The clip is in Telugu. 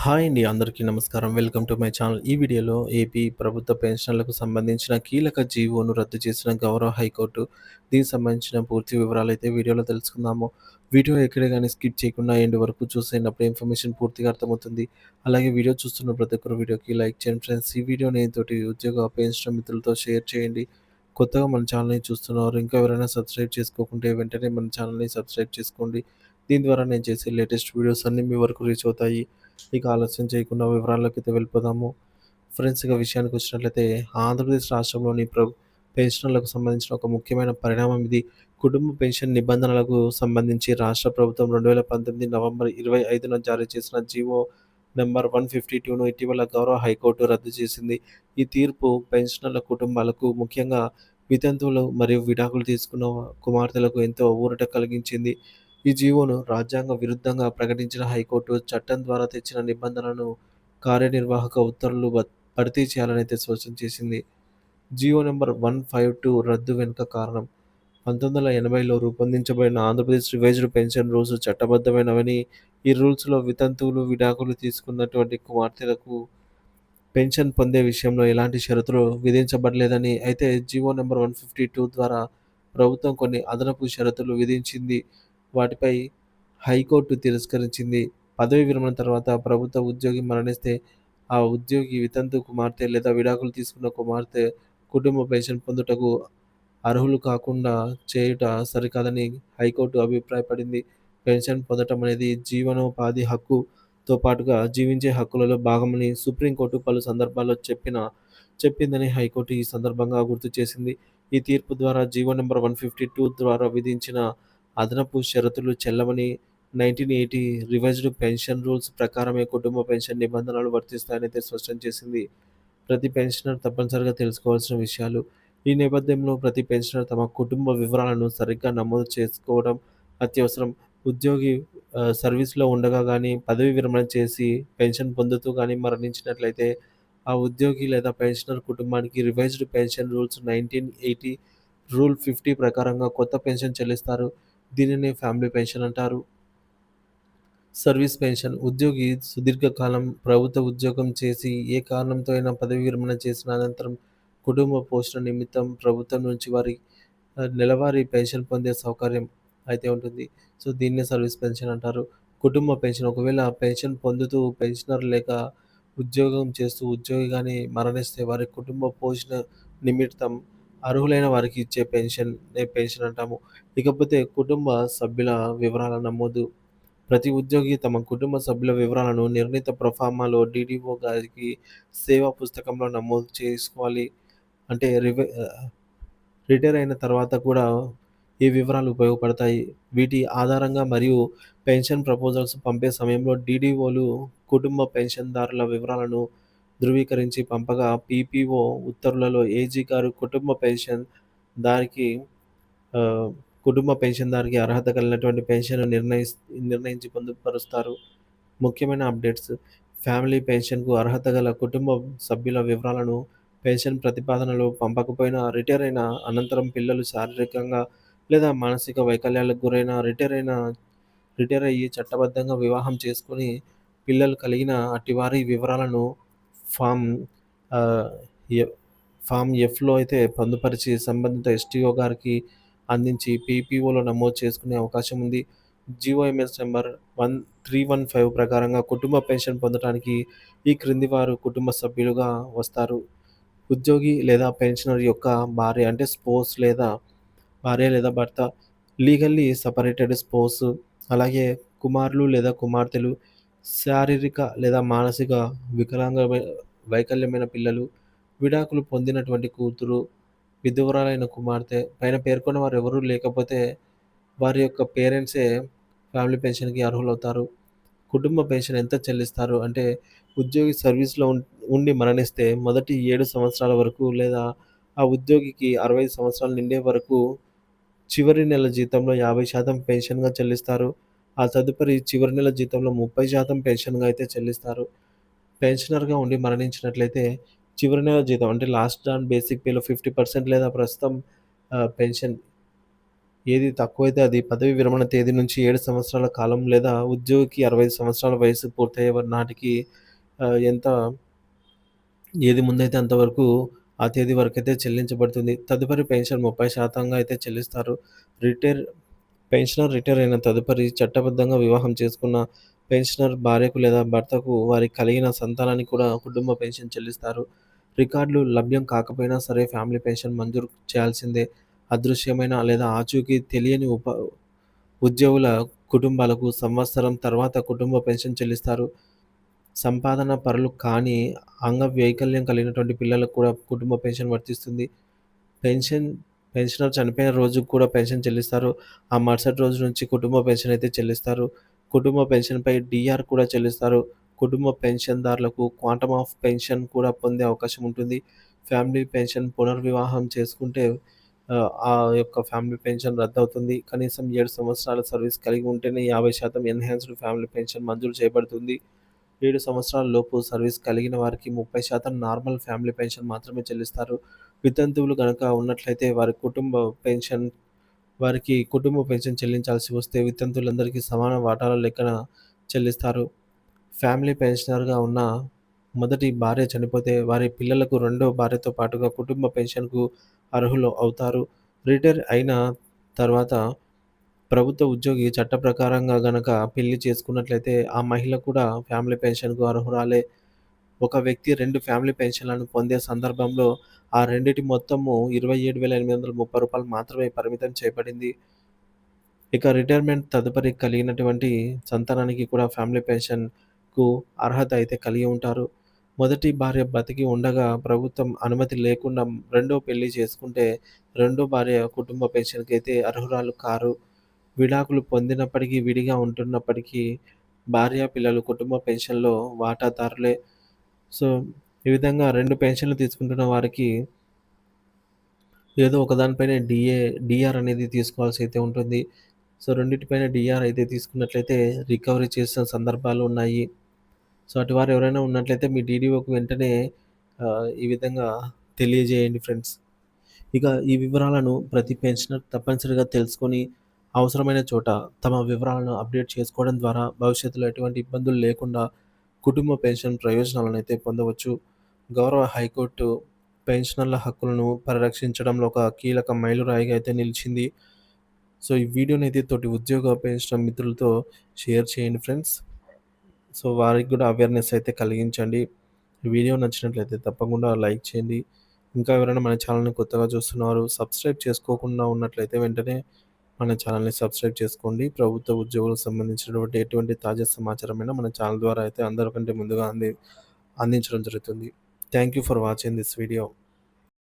హాయ్ అండి. అందరికీ నమస్కారం. Welcome to my channel. ఈ వీడియోలో ఏపీ ప్రభుత్వ పెన్షన్‌లకు సంబంధించిన కీలక జీవోను రద్దు చేసిన గౌరవ హైకోర్టు. దీనికి సంబంధించిన పూర్తి వివరాలైతే వీడియోలో తెలుసుకుందాము. వీడియో ఎక్కడ గాని స్కిప్ చేయకుండా ఎండ్ వరకు చూసేయండి. అప్పుడే ఇన్ఫర్మేషన్ పూర్తిగా అర్థమవుతుంది. అలాగే వీడియో చూస్తున్న ప్రతి ఒక్కరు వీడియోకి లైక్ చేయండి ఫ్రెండ్స్. ఈ వీడియోని తోటి ఉద్యోగ అపేక్షణ మిత్రులతో షేర్ చేయండి. కొత్తగా మన ఛానల్‌ని చూస్తున్నవారు ఇంకా ఎవరైనా సబ్స్క్రైబ్ చేసుకోకుంటే వెంటనే మన ఛానల్‌ని సబ్స్క్రైబ్ చేసుకోండి. దీని ద్వారా నేను చేసే లేటెస్ట్ వీడియోస్ అన్నీ మీ వరకు రీచ్ అవుతాయి. ఇక ఆలస్యం చేయకుండా వివరాల్లోకైతే వెళ్ళిపోదాము. ఫ్రెండ్స్, ఇక విషయానికొచ్చినట్లయితే ఆంధ్రప్రదేశ్ రాష్ట్రంలోని పెన్షనర్లకు సంబంధించిన ఒక ముఖ్యమైన పరిణామం ఇది. కుటుంబ పెన్షన్ నిబంధనలకు సంబంధించి రాష్ట్ర ప్రభుత్వం 2019 నవంబర్ 25న జారీ చేసిన జీవో నంబర్ 152ను ఇటీవల గౌరవ హైకోర్టు రద్దు చేసింది. ఈ తీర్పు పెన్షనర్ల కుటుంబాలకు, ముఖ్యంగా వితంతువులు మరియు విడాకులు తీసుకున్న కుమార్తెలకు ఎంతో ఊరట కలిగించింది. ఈ జీవోను రాజ్యాంగ విరుద్ధంగా ప్రకటించిన హైకోర్టు చట్టం ద్వారా తెచ్చిన నిబంధనలను కార్యనిర్వాహక ఉత్తర్వులు భర్తీ చేయాలనైతే స్పష్టం చేసింది. జియో నంబర్ 152 రద్దు వెనుక కారణం 1980లో రూపొందించబడిన ఆంధ్రప్రదేశ్ రివైజ్డ్ పెన్షన్ రూల్స్ చట్టబద్ధమైనవని, ఈ రూల్స్‌లో వితంతువులు, విడాకులు తీసుకున్నటువంటి కుమార్తెలకు పెన్షన్ పొందే విషయంలో ఎలాంటి షరతులు విధించబడలేదని, అయితే జీవో నంబర్ 152 ద్వారా ప్రభుత్వం కొన్ని అదనపు షరతులు విధించింది. వాటిపై హైకోర్టు తిరస్కరించింది. పదవీ విరమణ తర్వాత ప్రభుత్వ ఉద్యోగి మరణిస్తే ఆ ఉద్యోగి వితంతు కుమార్తె లేదా విడాకులు తీసుకున్న కుమార్తె కుటుంబ పెన్షన్ పొందుటకు అర్హులు కాకుండా చేయుట సరికాదని హైకోర్టు అభిప్రాయపడింది. పెన్షన్ పొందటం అనేది జీవనోపాధి హక్కుతో పాటుగా జీవించే హక్కులలో భాగమని సుప్రీంకోర్టు పలు సందర్భాల్లో చెప్పిందని హైకోర్టు ఈ సందర్భంగా గుర్తు చేసింది. ఈ తీర్పు ద్వారా జీవో నంబర్ 152 ద్వారా విధించిన అదనపు షరతులు చెల్లవని, 1980 రివైజ్డ్ పెన్షన్ రూల్స్ ప్రకారమే కుటుంబ పెన్షన్ నిబంధనలు వర్తిస్తాయనైతే స్పష్టం చేసింది. ప్రతి పెన్షనర్ తప్పనిసరిగా తెలుసుకోవాల్సిన విషయాలు. ఈ నేపథ్యంలో ప్రతి పెన్షనర్ తమ కుటుంబ వివరాలను సరిగ్గా నమోదు చేసుకోవడం అత్యవసరం. ఉద్యోగి సర్వీస్‌లో ఉండగా గానీ, పదవీ విరమణ చేసి పెన్షన్ పొందుతూ గానీ మరణించినట్లయితే, ఆ ఉద్యోగి లేదా పెన్షనర్ కుటుంబానికి రివైజ్డ్ పెన్షన్ రూల్స్ 1980 రూల్ 50 ప్రకారంగా కొత్త పెన్షన్ చెల్లిస్తారు. దీనినే ఫ్యామిలీ పెన్షన్ అంటారు. సర్వీస్ పెన్షన్ ఉద్యోగి సుదీర్ఘకాలం ప్రభుత్వ ఉద్యోగం చేసి ఏ కారణంతో అయినా పదవీ విరమణ చేసిన అనంతరం కుటుంబ పోషణ నిమిత్తం ప్రభుత్వం నుంచి వారి నెలవారీ పెన్షన్ పొందే సౌకర్యం అయితే ఉంటుంది. సో దీన్నే సర్వీస్ పెన్షన్ అంటారు. కుటుంబ పెన్షన్ ఒకవేళ పెన్షన్ పొందుతూ పెన్షనర్ లేక ఉద్యోగం చేస్తూ ఉద్యోగి గాని మరణిస్తే వారి కుటుంబ పోషణ నిమిత్తం అర్హులైన వారికి ఇచ్చే పెన్షన్ అంటాము. ఇకపోతే కుటుంబ సభ్యుల వివరాల నమోదు. ప్రతి ఉద్యోగి తమ కుటుంబ సభ్యుల వివరాలను నిర్ణీత ప్రొఫార్మాలో డీడీఓ గారికి సేవా పుస్తకంలో నమోదు చేసుకోవాలి. అంటే రిటైర్ అయిన తర్వాత కూడా ఈ వివరాలు ఉపయోగపడతాయి. వీటి ఆధారంగా మరియు పెన్షన్ ప్రపోజల్స్ పంపే సమయంలో డీడీఓలు కుటుంబ పెన్షన్‌దారుల వివరాలను ధృవీకరించి పంపగా, పీపీఓ ఉత్తర్వులలో ఏజీ గారు ఆహ్, కుటుంబ పెన్షన్‌దారుకి అర్హత కలిగినటువంటి పెన్షన్ నిర్ణయించి పొందుపరుస్తారు. ముఖ్యమైన అప్డేట్స్. ఫ్యామిలీ పెన్షన్‌కు అర్హత గల కుటుంబ సభ్యుల వివరాలను పెన్షన్ ప్రతిపాదనలో పంపకపోయినా, రిటైర్ అయిన అనంతరం పిల్లలు శారీరకంగా లేదా మానసిక వైకల్యాలకు గురైన, రిటైర్ అయ్యి చట్టబద్ధంగా వివాహం చేసుకొని పిల్లలు కలిగిన అట్టివారి వివరాలను ఫామ్ ఆహ్, ఎ ఫామ్ ఎఫ్‌లో అయితే పొందుపరిచి సంబంధిత ఎస్టీఓ గారికి అందించి పీపీఓలో నమోదు చేసుకునే అవకాశం ఉంది. జీఓఎంఎస్ నంబర్ 1315 ప్రకారంగా కుటుంబ పెన్షన్ పొందడానికి ఈ క్రింది వారు కుటుంబ సభ్యులుగా వస్తారు. ఉద్యోగి లేదా పెన్షనర్ యొక్క భార్య అంటే భార్య లేదా భర్త, లీగల్లీ సెపరేటెడ్ స్పౌస్, అలాగే కుమారులు లేదా కుమార్తెలు, శారీరక లేదా మానసిక వికలాంగమై వైకల్యమైన పిల్లలు, విడాకులు పొందినటువంటి కూతురు, విధవరాలైన కుమార్తె, పైన పేర్కొన్న వారెవరూ లేకపోతే వారి యొక్క పేరెంట్సే ఫ్యామిలీ పెన్షన్‌కి అర్హులవుతారు. కుటుంబ పెన్షన్ ఎంత చెల్లిస్తారు అంటే, ఉద్యోగి సర్వీస్‌లో ఉండి మరణిస్తే మొదటి 7 సంవత్సరాల వరకు లేదా ఆ ఉద్యోగికి 65 సంవత్సరాలు నిండే వరకు చివరి నెల జీతంలో 50% పెన్షన్‌గా చెల్లిస్తారు. ఆ తదుపరి చివరి నెల జీతంలో 30% పెన్షన్‌గా అయితే చెల్లిస్తారు. పెన్షనర్‌గా ఉండి మరణించినట్లయితే చివరి నెల జీతం అంటే లాస్ట్ ఆన్ బేసిక్ పేలో 50% లేదా ప్రస్తుతం పెన్షన్ ఏది తక్కువైతే అది పదవీ విరమణ తేదీ నుంచి 7 సంవత్సరాల కాలం లేదా ఉద్యోగికి 65 సంవత్సరాల వయస్సు పూర్తయ్యే నాటికి ఎంత ఏది ముందైతే అంతవరకు ఆ తేదీ వరకైతే చెల్లించబడుతుంది. తదుపరి పెన్షన్ 30% అయితే చెల్లిస్తారు. రిటైర్ పెన్షనర్ రిటైర్ అయిన తదుపరి చట్టబద్ధంగా వివాహం చేసుకున్న పెన్షనర్ భార్యకు లేదా భర్తకు వారికి కలిగిన సంతానానికి కూడా కుటుంబ పెన్షన్ చెల్లిస్తారు. రికార్డులు లభ్యం కాకపోయినా సరే ఫ్యామిలీ పెన్షన్ మంజూరు చేయాల్సిందే. అదృశ్యమైన లేదా ఆచూకీ తెలియని ఉద్యోగుల కుటుంబాలకు సంవత్సరం తర్వాత కుటుంబ పెన్షన్ చెల్లిస్తారు. సంపాదన పరులు కానీ అంగవైకల్యం కలిగినటువంటి పిల్లలకు కూడా కుటుంబ పెన్షన్ వర్తిస్తుంది. పెన్షన్ పెన్షనర్ చనిపోయిన రోజుకి కూడా పెన్షన్ చెల్లిస్తారు. ఆ మరుసటి రోజు నుంచి కుటుంబ పెన్షన్ అయితే చెల్లిస్తారు. కుటుంబ పెన్షన్‌పై డీఆర్ కూడా చెల్లిస్తారు. కుటుంబ పెన్షన్‌దారులకు క్వాంటమ్ ఆఫ్ పెన్షన్ కూడా పొందే అవకాశం ఉంటుంది. ఫ్యామిలీ పెన్షన్ పునర్వివాహం చేసుకుంటే ఆ యొక్క ఫ్యామిలీ పెన్షన్ రద్దవుతుంది. కనీసం 7 సంవత్సరాల సర్వీస్ కలిగి ఉంటేనే 50% ఎన్హాన్స్డ్ ఫ్యామిలీ పెన్షన్ మంజూరు చేయబడుతుంది. 7 సంవత్సరాల లోపు సర్వీస్ కలిగిన వారికి 30% నార్మల్ ఫ్యామిలీ పెన్షన్ మాత్రమే చెల్లిస్తారు. వితంతువులు గనక ఉన్నట్లయితే వారికి కుటుంబ పెన్షన్ చెల్లించాల్సి వస్తే వితంతువులందరికీ సమాన వాటాల లెక్కన చెల్లిస్తారు. ఫ్యామిలీ పెన్షనర్‌గా ఉన్న మొదటి భార్య చనిపోతే వారి పిల్లలకు రెండో భార్యతో పాటుగా కుటుంబ పెన్షన్‌కు అర్హులు అవుతారు. రిటైర్ అయిన తర్వాత ప్రభుత్వ ఉద్యోగి చట్ట ప్రకారంగా గనక పెళ్లి చేసుకున్నట్లయితే ఆ మహిళ కూడా ఫ్యామిలీ పెన్షన్‌కు అర్హురాలే. ఒక వ్యక్తి 2 ఫ్యామిలీ పెన్షన్‌లను పొందే సందర్భంలో ఆ రెండిటి మొత్తము రూ. 27,830 మాత్రమే పరిమితం చేయబడింది. ఇక రిటైర్మెంట్ తదుపరి కలిగినటువంటి సంతానానికి కూడా ఫ్యామిలీ పెన్షన్‌కు అర్హత అయితే కలిగి ఉంటారు. మొదటి భార్య బతికి ఉండగా ప్రభుత్వం అనుమతి లేకుండా రెండో పెళ్లి చేసుకుంటే రెండో భార్య కుటుంబ పెన్షన్‌కైతే అర్హురాలు కారు. విడాకులు పొందినప్పటికీ, విడిగా ఉంటున్నప్పటికీ భార్య, పిల్లలు కుటుంబ పెన్షన్‌లో వాటాదారులే. సో, ఈ విధంగా 2 పెన్షన్‌లు తీసుకుంటున్న వారికి ఏదో ఒకదానిపైనే డీఆర్ అనేది తీసుకోవాల్సి అయితే ఉంటుంది. సో, రెండిటిపైన డీఆర్ అయితే తీసుకున్నట్లయితే రికవరీ చేసిన సందర్భాలు ఉన్నాయి. సో, అటువారు ఎవరైనా ఉన్నట్లయితే మీ డీడీఓకి వెంటనే ఈ విధంగా తెలియజేయండి ఫ్రెండ్స్. ఇక ఈ వివరాలను ప్రతి పెన్షనర్ తప్పనిసరిగా తెలుసుకొని, అవసరమైన చోట తమ వివరాలను అప్డేట్ చేసుకోవడం ద్వారా భవిష్యత్తులో ఎటువంటి ఇబ్బందులు లేకుండా కుటుంబ పెన్షన్ ప్రయోజనాలనైతే పొందవచ్చు. గౌరవ హైకోర్టు పెన్షనర్ల హక్కులను పరిరక్షించడంలో ఒక కీలక మైలురాయిగా అయితే నిలిచింది. సో, ఈ వీడియోనైతే తోటి ఉద్యోగ పెన్షనర్ మిత్రులతో షేర్ చేయండి ఫ్రెండ్స్. సో, వారికి కూడా అవేర్‌నెస్ అయితే కలిగించండి. వీడియో నచ్చినట్లయితే తప్పకుండా లైక్ చేయండి. ఇంకా ఎవరైనా మన ఛానల్‌ని కొత్తగా చూస్తున్నారు, సబ్స్క్రైబ్ చేసుకోకుండా ఉన్నట్లయితే వెంటనే మన ఛానల్‌ని సబ్స్క్రైబ్ చేసుకోండి. ప్రభుత్వ ఉద్యోగులకు సంబంధించినటువంటి ఎటువంటి తాజా సమాచారమైనా మన ఛానల్ ద్వారా అయితే అందరికంటే ముందుగా అందించడం జరుగుతుంది. Thank you for watching this video.